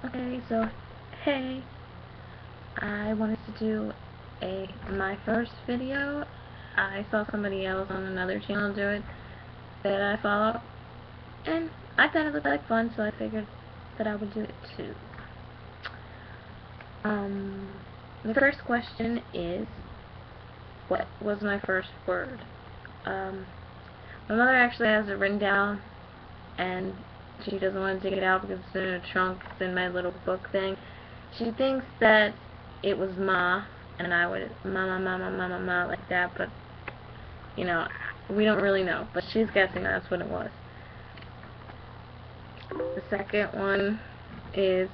Okay, so, hey, I wanted to do my first video. I saw somebody else on another channel do it that I follow, and I thought it looked like fun, so I figured that I would do it too. The first question is, what was my first word? My mother actually has it written down, and she doesn't want to take it out because it's in a trunk. It's in my little book thing. She thinks that it was ma, and I would ma like that, but you know, we don't really know. But she's guessing that's what it was. The second one is,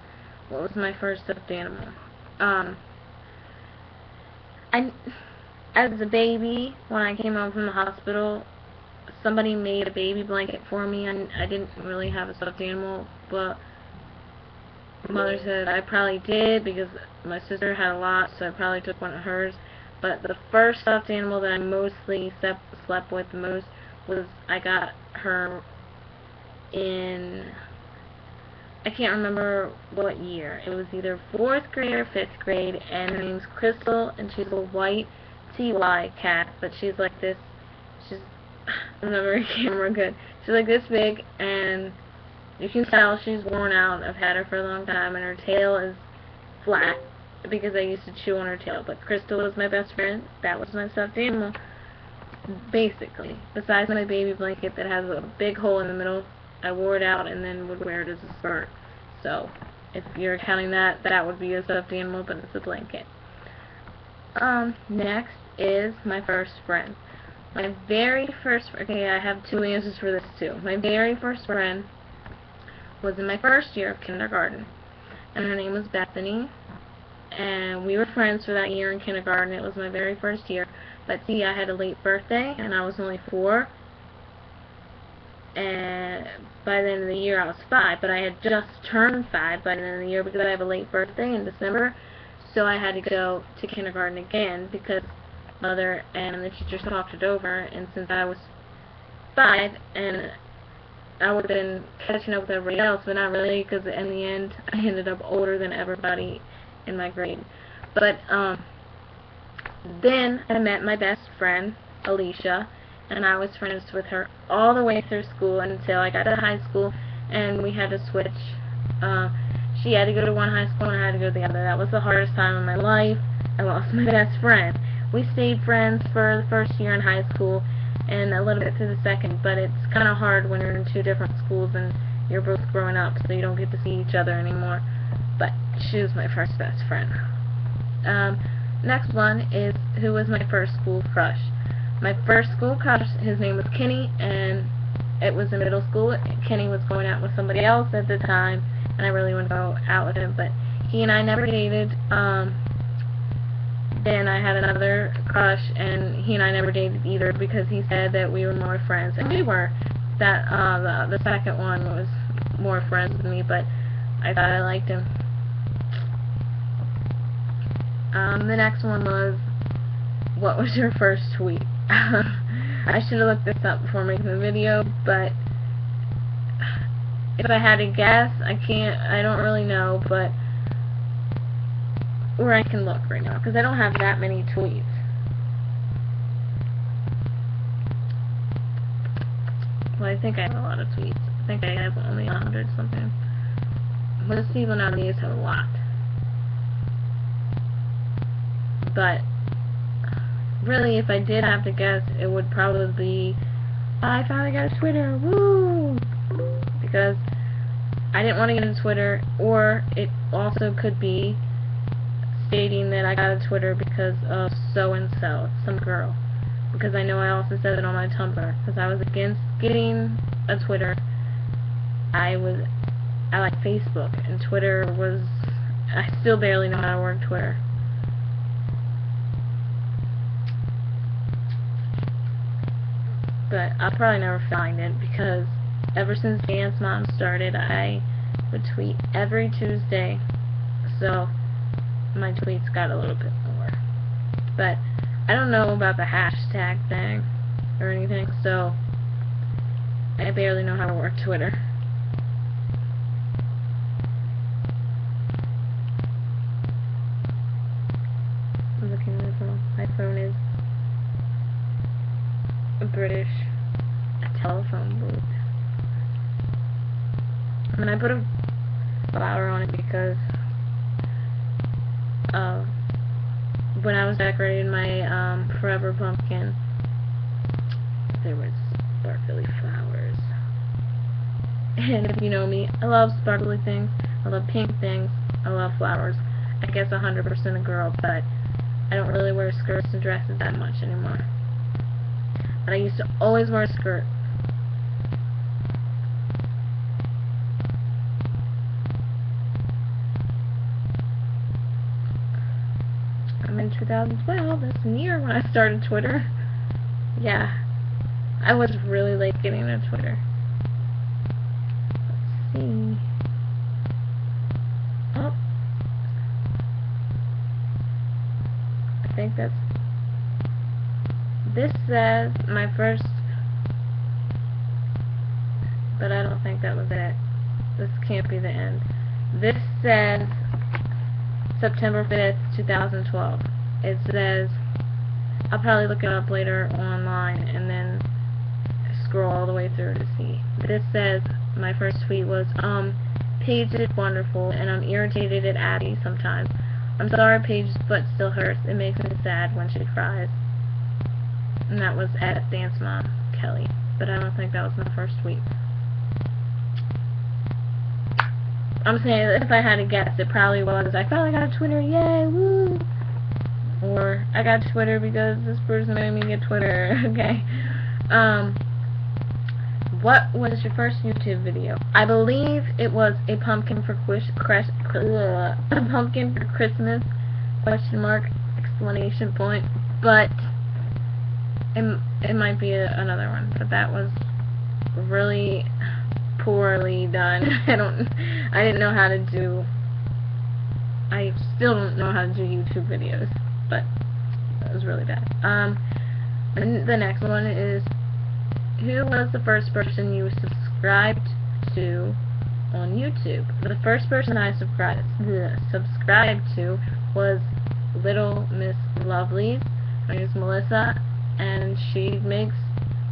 what was my first stuffed animal? I, as a baby, when I came home from the hospital, somebody made a baby blanket for me, and I didn't really have a stuffed animal, but Mother said I probably did because my sister had a lot, so I probably took one of hers. But the first stuffed animal that I mostly slept with the most was, I got her in, I can't remember what year. It was either 4th grade or 5th grade, and her name's Crystal, and she's a white TY cat, but she's like this, I'm not very camera good. She's like this big, and you can tell she's worn out. I've had her for a long time, and her tail is flat because I used to chew on her tail. But Crystal was my best friend. That was my stuffed animal, basically. Besides my baby blanket that has a big hole in the middle, I wore it out and then would wear it as a skirt. So, if you're counting that, that would be a stuffed animal, but it's a blanket. Next is my first friend. My very first, okay, I have two answers for this too. My very first friend was in my first year of kindergarten, and her name was Bethany, and we were friends for that year in kindergarten. It was my very first year, but see, I had a late birthday, and I was only 4, and by the end of the year I was 5, but I had just turned 5 by the end of the year because I have a late birthday in December, so I had to go to kindergarten again because Mother and the teachers talked it over, and since I was 5, and I would have been catching up with everybody else, but not really, because in the end, I ended up older than everybody in my grade. But, then I met my best friend, Alicia, and I was friends with her all the way through school until I got to high school, and we had to switch. She had to go to one high school, and I had to go to the other. That was the hardest time of my life. I lost my best friend. We stayed friends for the first year in high school, and a little bit through the second, but it's kind of hard when you're in 2 different schools and you're both growing up, so you don't get to see each other anymore. But she was my first best friend. Next one is, who was my first school crush? My first school crush, his name was Kenny, and it was in middle school. Kenny was going out with somebody else at the time, and I really wanted to go out with him, but he and I never dated. Then I had another crush, and he and I never dated either because he said that we were more friends, and we were. That the second one was more friends with me, but I thought I liked him. The next one was, what was your first tweet? I should have looked this up before making the video, but if I had to guess, I don't really know, but where I can look right now, because I don't have that many tweets. Well, I think I have a lot of tweets. I think I have only 100 something. Most people nowadays have a lot. But really, if I did have to guess, it would probably be, I finally got a Twitter, woo! Because I didn't want to get a Twitter, or it also could be stating that I got a Twitter because of so-and-so, some girl. Because I know I also said it on my Tumblr, because I was against getting a Twitter. I like Facebook, and Twitter was, I still barely know how to work Twitter. But I'll probably never find it, because ever since Dance Mom started, I would tweet every Tuesday, so my tweets got a little bit more. But I don't know about the hashtag thing or anything, so I barely know how to work Twitter. I mean, I put a flower on it because when I was decorating my Forever pumpkin, there was sparkly flowers. And if you know me, I love sparkly things, I love pink things, I love flowers. I guess 100% a girl, but I don't really wear skirts and dresses that much anymore. But I used to always wear a skirt. I'm in 2012, that's the year when I started Twitter. Yeah, I was really late getting into Twitter. Let's see. Oh. I think that's... This says my first... But I don't think that was it. This can't be the end. This says September 5th, 2012. It says, I'll probably look it up later online and then scroll all the way through to see. This says, my first tweet was, Paige is wonderful and I'm irritated at Abby sometimes. I'm sorry Paige's foot still hurts. It makes me sad when she cries. And that was at Dance Mom Kelly. But I don't think that was my first tweet. I'm saying if I had to guess, it probably was, I finally got a Twitter, yay, woo! Or, I got Twitter because this person made me get Twitter, okay. What was your first YouTube video? I believe it was a pumpkin for Christmas, question mark, exclamation point, but it might be another one, but that was really poorly done. I didn't know how to do, I still don't know how to do YouTube videos, but that was really bad. And the next one is, who was the first person you subscribed to on YouTube? The first person I subscribed to was Little Miss Lovely. Her name is Melissa, and she makes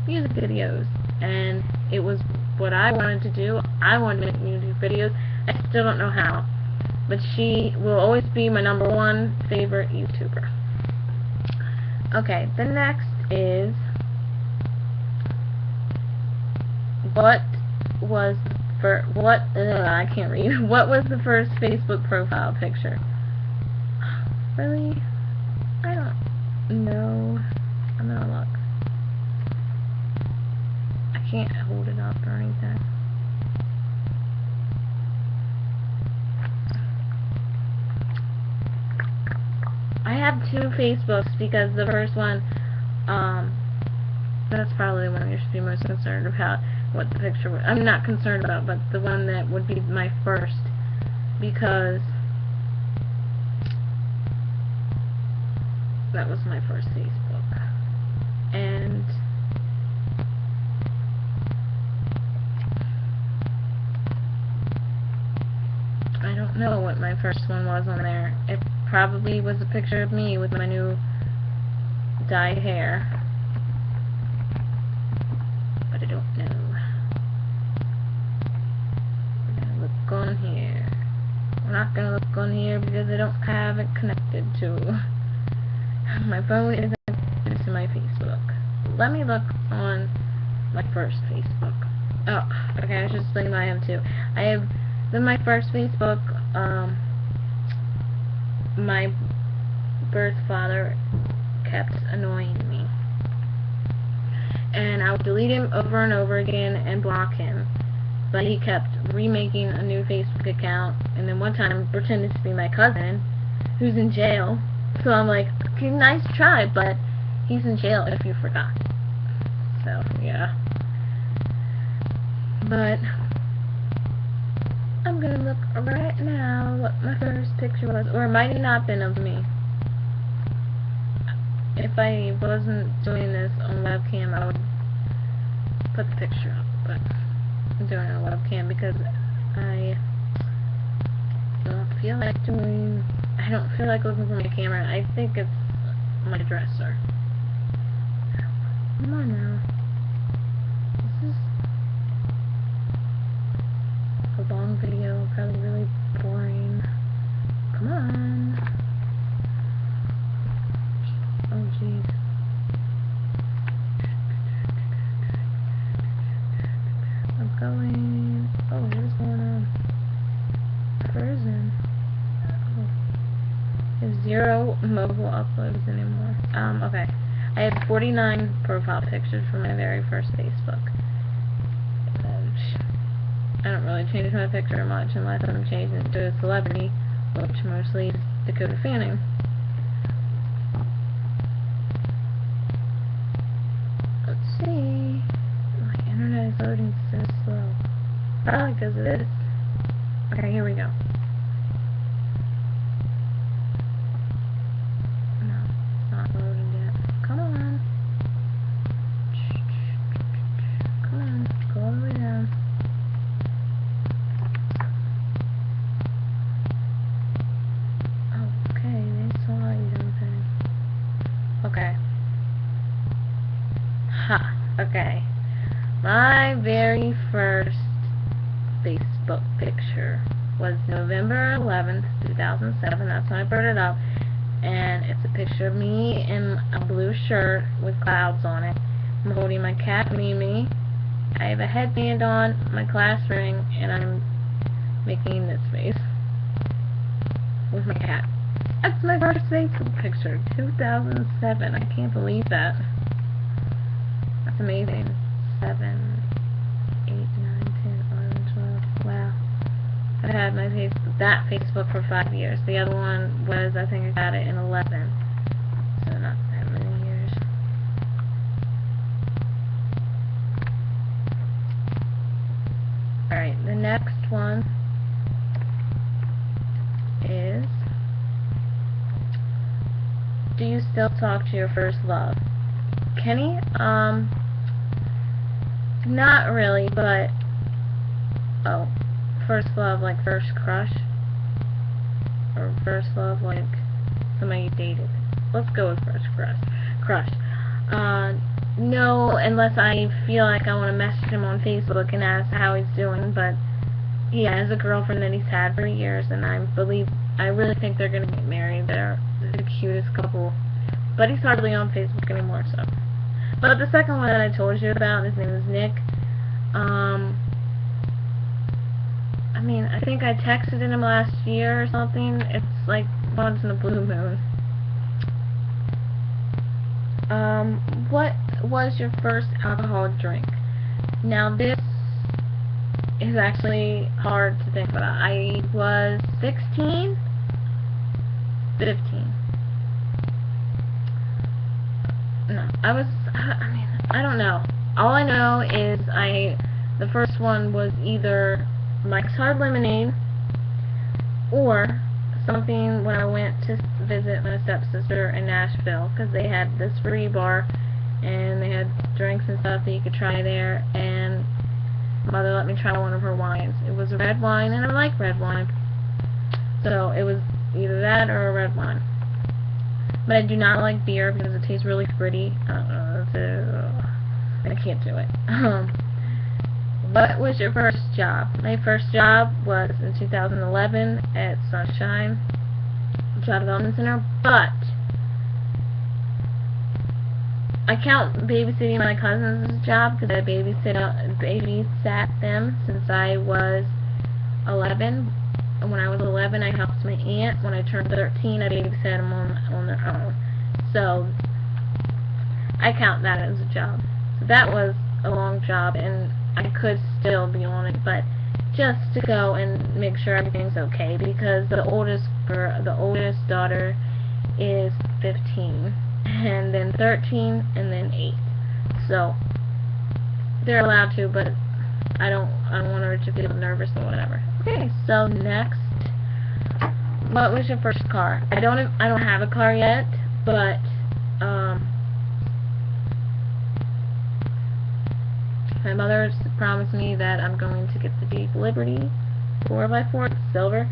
music videos, and it was what I wanted to do. I wanted to make music videos. I still don't know how, but she will always be my #1 favorite YouTuber. Okay, the next is, what was I can't read. What was the first Facebook profile picture? Really? I don't know. I'm gonna look. I can't hold it up or anything. I have 2 Facebooks because the first one, that's probably the one you should be most concerned about, what the picture was. I'm not concerned about, but the one that would be my first, because that was my first Facebook. And I don't know what my first one was on there. It probably was a picture of me with my new dyed hair. But I don't know. We're gonna look on here. We're not gonna look on here because I don't have it connected to. My phone isn't connected to my Facebook. Let me look on my first Facebook. Oh, okay, I was just thinking I have 2. I have then my first Facebook, my birth father kept annoying me. And I would delete him over and over again and block him. But he kept remaking a new Facebook account, and then one time pretended to be my cousin, who's in jail. So I'm like, okay, nice try, but he's in jail if you forgot. So, yeah. But I'm gonna look right now what my first picture was, or it might have not been of me. If I wasn't doing this on webcam, I would put the picture up, but I'm doing it on webcam because I don't feel like looking for my camera. I think it's my dresser. Come on now. This is... long video, probably really boring. Come on. Oh jeez. I'm going. Oh, what is going on? Frozen. Oh. There's 0 mobile uploads anymore. Okay. I had 49 profile pictures for my very first Facebook. I don't really change my picture much unless I'm changing it to a celebrity, which mostly is Dakota Fanning. Let's see. My internet is loading so slow. Probably because of this. Okay, here we go. No, it's not loading yet. Come on. Come on, go all the way down. Okay, they saw you something. Okay. Ha, okay. My very first Facebook picture was November 11th, 2007. That's when I put it up. And it's a picture of me in a blue shirt with clouds on it. I'm holding my cat, Mimi. I have a headband on, my class ring, and I'm making this face with my cat. That's my first Facebook picture, 2007. I can't believe that. That's amazing. 7, 8, 9, 10, 11, 12. Wow. I've had my that Facebook for 5 years. The other one was, I think I got it in 11. So not that many years. Alright, the next one is, do you still talk to your first love? Kenny? Not really, but, oh, first love, like first crush? Or first love, like somebody you dated? Let's go with first crush. No, unless I feel like I want to message him on Facebook and ask how he's doing, but he has a girlfriend that he's had for years, and I really think they're going to get married. They're the cutest couple. But he's hardly on Facebook anymore, so. But the second one that I told you about, his name is Nick. I mean, I think I texted him last year or something. It's like once in a blue moon. What was your first alcohol drink? Now this is actually hard to think about. I was 16? 15. No, I mean, I don't know. All I know is the first one was either Mike's Hard Lemonade or something when I went to visit my stepsister in Nashville, because they had this free bar and they had drinks and stuff that you could try there, and Mother let me try one of her wines. It was a red wine, and I like red wine, so it was either that or a red wine. But I do not like beer because it tastes really gritty. I can't do it. What was your first job? My first job was in 2011 at Sunshine Child Development Center, but I count babysitting my cousins' job because I babysat them since I was 11. And when I was 11, I helped my aunt. When I turned 13, I babysat them on their own. So I count that as a job. So that was a long job, and I could still be on it, but just to go and make sure everything's okay, because the oldest daughter is 15, and then 13, and then 8. So they're allowed to, but I don't want her to feel nervous or whatever. Okay, so next, what was your first car? I don't have a car yet, but my mother promised me that I'm going to get the Jeep Liberty 4x4 silver.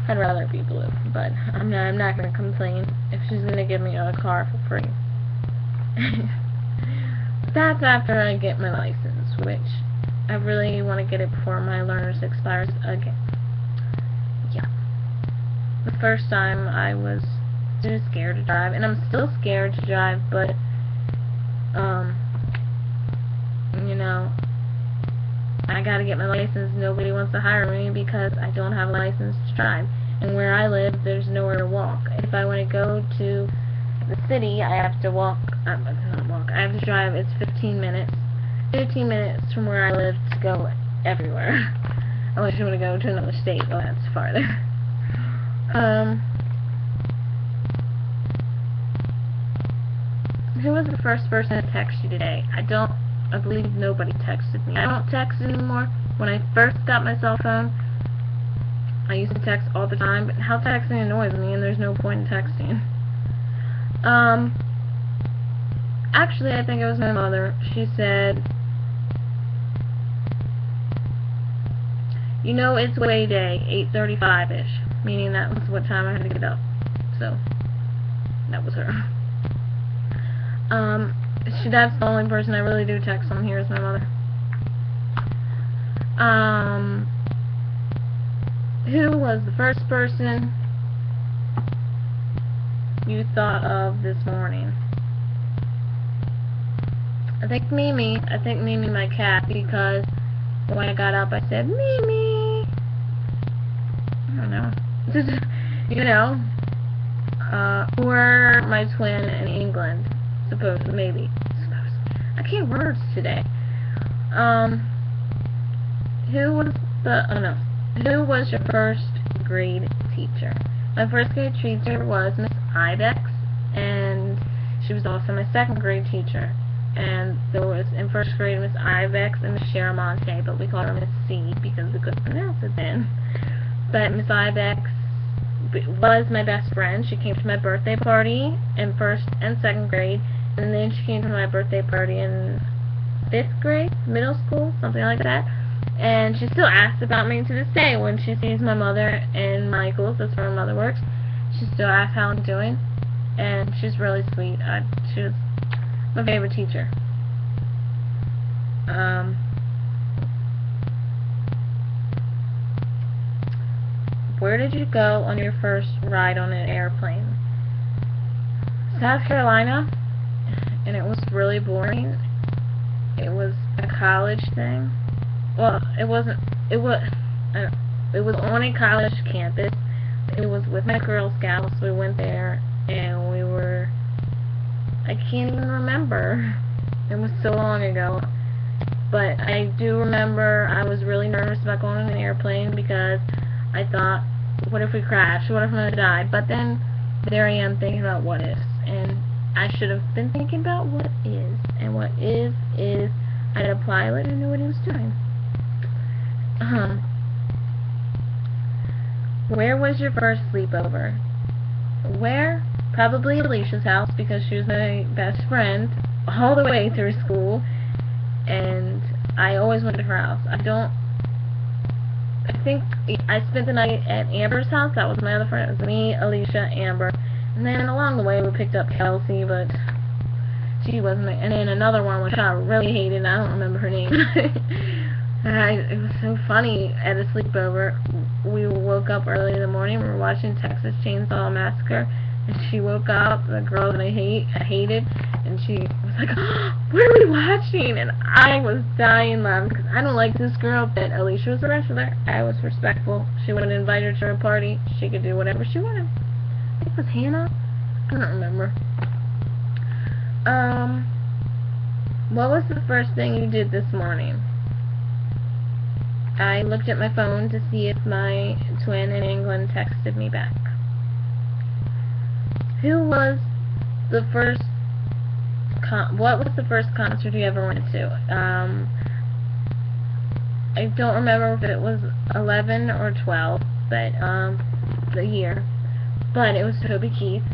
I'd rather be blue, but I'm not going to complain if she's going to give me a car for free. That's after I get my license, which I really want to get it before my learners expires again. Yeah. The first time I was too scared to drive, and I'm still scared to drive, but, you know, I gotta get my license. Nobody wants to hire me because I don't have a license to drive. And where I live, there's nowhere to walk. If I want to go to the city, I have to walk, not walk, I have to drive. It's 15 minutes. 15 minutes from where I live to go everywhere. Unless you want to go to another state, well, that's farther. Who was the first person to text you today? I believe nobody texted me. I don't text anymore. When I first got my cell phone, I used to text all the time, but now texting annoys me, and there's no point in texting. Actually, I think it was my mother. She said, you know, it's weigh day, 8:35-ish, meaning that was what time I had to get up. So, that was her. That's the only person I really do text on here is my mother. Who was the first person you thought of this morning? I think Mimi. I think Mimi, my cat, because when I got up, I said, Mimi. I don't know. You know, or my twin in England. Maybe. I can't words today. Who was your first grade teacher? My first grade teacher was Miss Ibex, and she was also my second grade teacher. And there was, in first grade, Miss Ibex and Miss Sharamonte, but we called her Miss C because we couldn't pronounce it then. But Miss Ibex was my best friend. She came to my birthday party in first and second grade, and then she came to my birthday party in 5th grade, middle school, something like that. And she still asks about me to this day when she sees my mother in Michael's. That's where my mother works. She still asks how I'm doing, and she's really sweet. She was my favorite teacher. Where did you go on your first ride on an airplane? South Carolina, and it was really boring. It was a college thing. Well, it wasn't. It was on a college campus. It was with my Girl Scouts. We went there, and we were. I can't even remember. It was so long ago. But I do remember I was really nervous about going on an airplane because I thought, what if we crash? What if I'm going to die? But then there I am thinking about what ifs. And I should have been thinking about what is. And what is I had a pilot who knew what he was doing. Where was your first sleepover? Where? Probably Alicia's house because she was my best friend all the way through school. And I always went to her house. I think I spent the night at Amber's house. That was my other friend. It was me, Alicia, Amber. And then along the way we picked up Kelsey, but she wasn't there. And then another one which I really hated. I don't remember her name. It was so funny at a sleepover. We woke up early in the morning. We were watching Texas Chainsaw Massacre. And she woke up, the girl that I hated, and she was like, oh, what are we watching? And I was dying laughing because I don't like this girl, but Alicia was the wrestler. I was respectful. She would invite her to her party. She could do whatever she wanted. I think it was Hannah. I don't remember. What was the first thing you did this morning? I looked at my phone to see if my twin in England texted me back. Who was the first what was the first concert you ever went to? I don't remember if it was 11 or 12, but the year. But it was Toby Keith.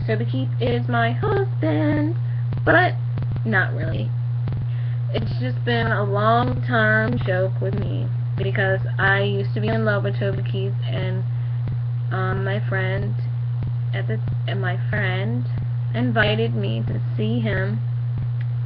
Toby Keith is my husband, but not really. It's just been a long-term joke with me because I used to be in love with Toby Keith, and my friend invited me to see him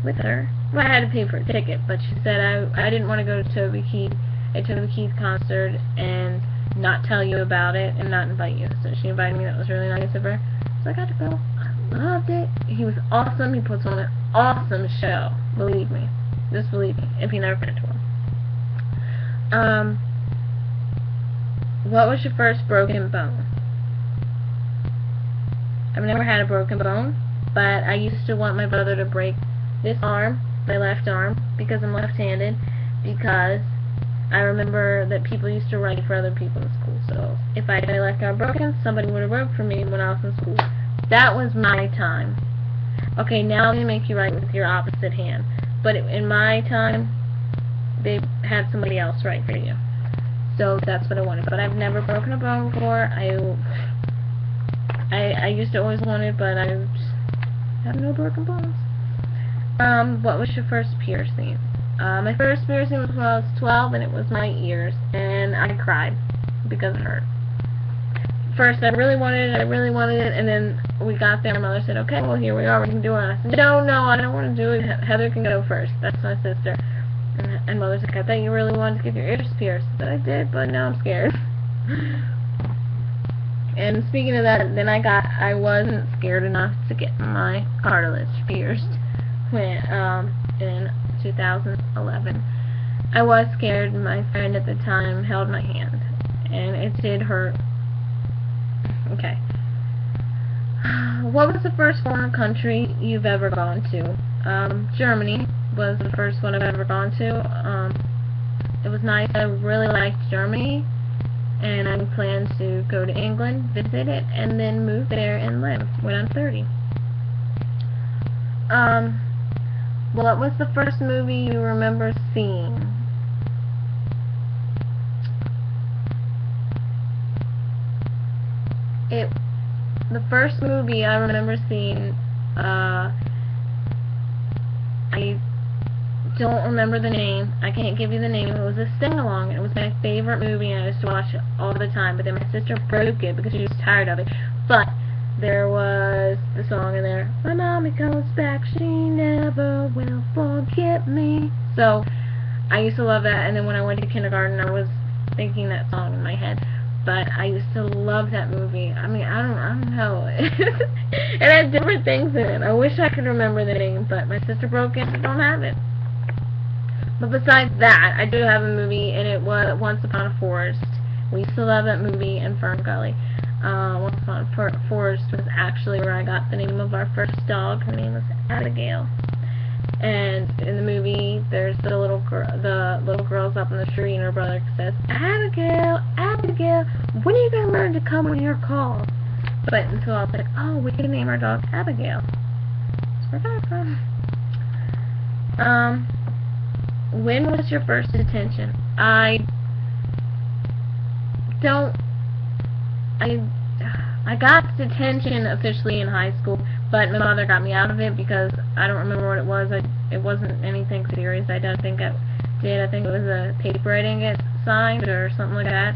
with her, Well, I had to pay for a ticket, but she said I didn't want to go to Toby Keith, a Toby Keith concert and not tell you about it and not invite you. So she invited me. That was really nice of her. So I got to go. I loved it. He was awesome. He puts on an awesome show. Believe me. Just believe me. If you never been to one. What was your first broken bone? I've never had a broken bone, but I used to want my brother to break this arm, my left arm, because I'm left-handed, because I remember that people used to write for other people in school. So if I had my left arm broken, somebody would have wrote for me when I was in school. That was my time. Okay, now they make you write with your opposite hand. But in my time, they had somebody else write for you. So that's what I wanted. But I've never broken a bone before. I used to always want it, but I just have no broken bones. What was your first piercing? My first piercing was when I was 12, and it was my ears, and I cried because it hurt. First, I really wanted it, and then we got there, and Mother said, okay, well, here we are, we can do it. And I said, no, I don't want to do it. Heather can go first. That's my sister. And Mother said, I thought you really wanted to get your ears pierced. I said, I did, but now I'm scared. And speaking of that, then I wasn't scared enough to get my cartilage pierced when, in 2011. I was scared, and my friend at the time held my hand, and it did hurt. Okay. What was the first foreign country you've ever gone to? Germany was the first one I've ever gone to. It was nice. I really liked Germany, and I plan to go to England, visit it, and then move there and live when I'm 30. What was the first movie you remember seeing? The first movie I remember seeing, I don't remember the name. I can't give you the name. It was a sing-along. It was my favorite movie, and I used to watch it all the time. But then my sister broke it because she was tired of it. But there was the song in there. My mommy comes back, she never will forget me. So I used to love that. And then when I went to kindergarten, I was thinking that song in my head. But I used to love that movie. I mean, I don't know. It had different things in it. I wish I could remember the name, but my sister broke it, so I don't have it. But besides that, I do have a movie, and it was Once Upon a Forest. We used to love that movie in Fern Gully. Once Upon a Forest was actually where I got the name of our first dog. Her name was Abigail. And in the movie, there's the little girl's up in the tree, and her brother says, Abigail, when are you going to learn to come when you're called? But until I was like, oh, we can name our dog Abigail. That's where I got from. When was your first detention? I got detention officially in high school, but my mother got me out of it because I don't remember what it was. It wasn't anything serious. I don't think I did. I think it was a paper I didn't get signed or something like that.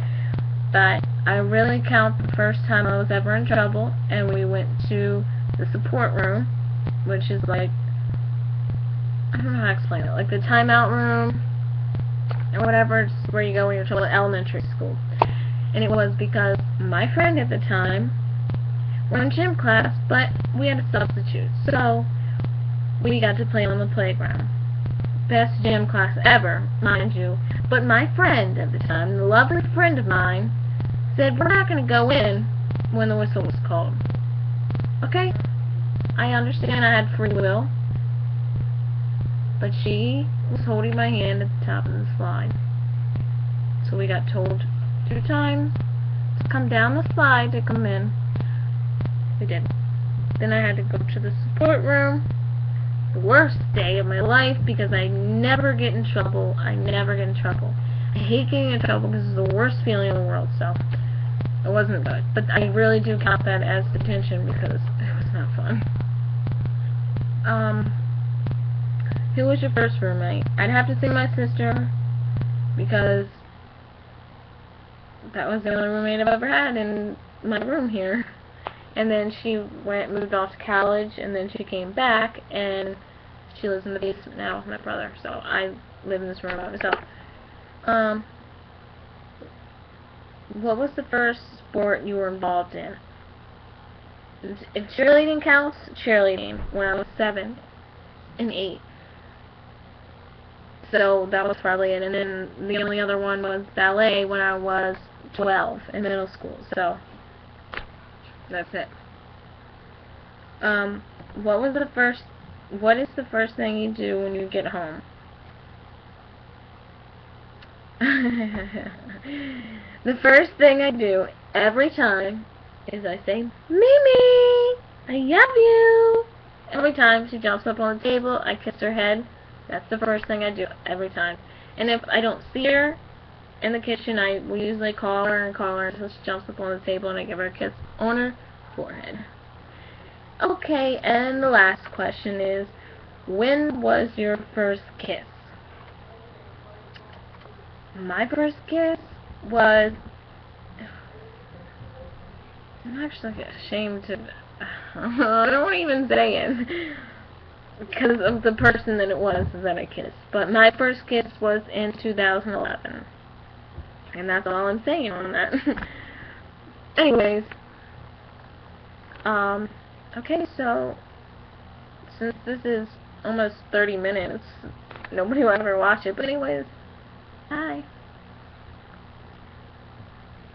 But I really count the first time I was ever in trouble, and we went to the support room, which is like, I don't know how to explain it, like the timeout room or whatever. It's where you go when you're in trouble at elementary school. And it was because my friend at the time were in gym class, but we had a substitute. So we got to play on the playground. Best gym class ever, mind you. But my friend at the time, the lovely friend of mine, said, we're not going to go in when the whistle was called. Okay? I understand I had free will. But she was holding my hand at the top of the slide. So we got told 2 times to come down the slide to come in. We did. Then I had to go to the support room. The worst day of my life because I never get in trouble. I hate getting in trouble because it's the worst feeling in the world. So it wasn't good. But I really do count that as detention because it was not fun. Who was your first roommate? I'd have to say my sister because that was the only roommate I've ever had in my room here. And then she moved off to college, and then she came back, and She lives in the basement now with my brother, so I live in this room by myself. What was the first sport you were involved in? If cheerleading counts, cheerleading when I was 7 and 8. So that was probably it. And then the only other one was ballet when I was 12 in middle school. So that's it. What is the first thing you do when you get home? The first thing I do every time is I say, Mimi, I love you. Every time she jumps up on the table, I kiss her head. That's the first thing I do every time. And if I don't see her in the kitchen, I will usually call her until she jumps up on the table and I give her a kiss on her forehead. Okay, and the last question is, when was your first kiss? My first kiss was... I'm actually ashamed to... I don't want to even say it. Because of the person that it was that I kissed. But my first kiss was in 2011. And that's all I'm saying on that. Anyways. Okay, so... since this is almost 30 minutes, nobody will ever watch it. But anyways, bye.